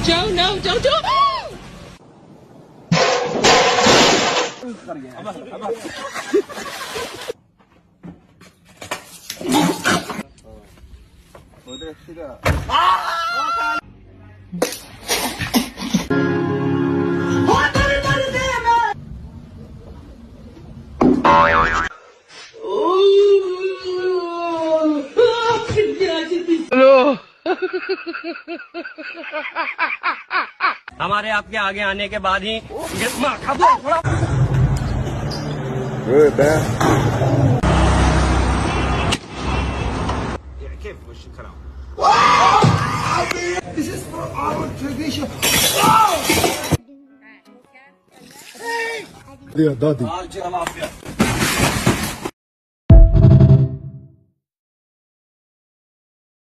Joe, no, don't do it. हमारे आपके आगे आने के बाद ही Good, man. This is for our tradition. Yeah, daddy.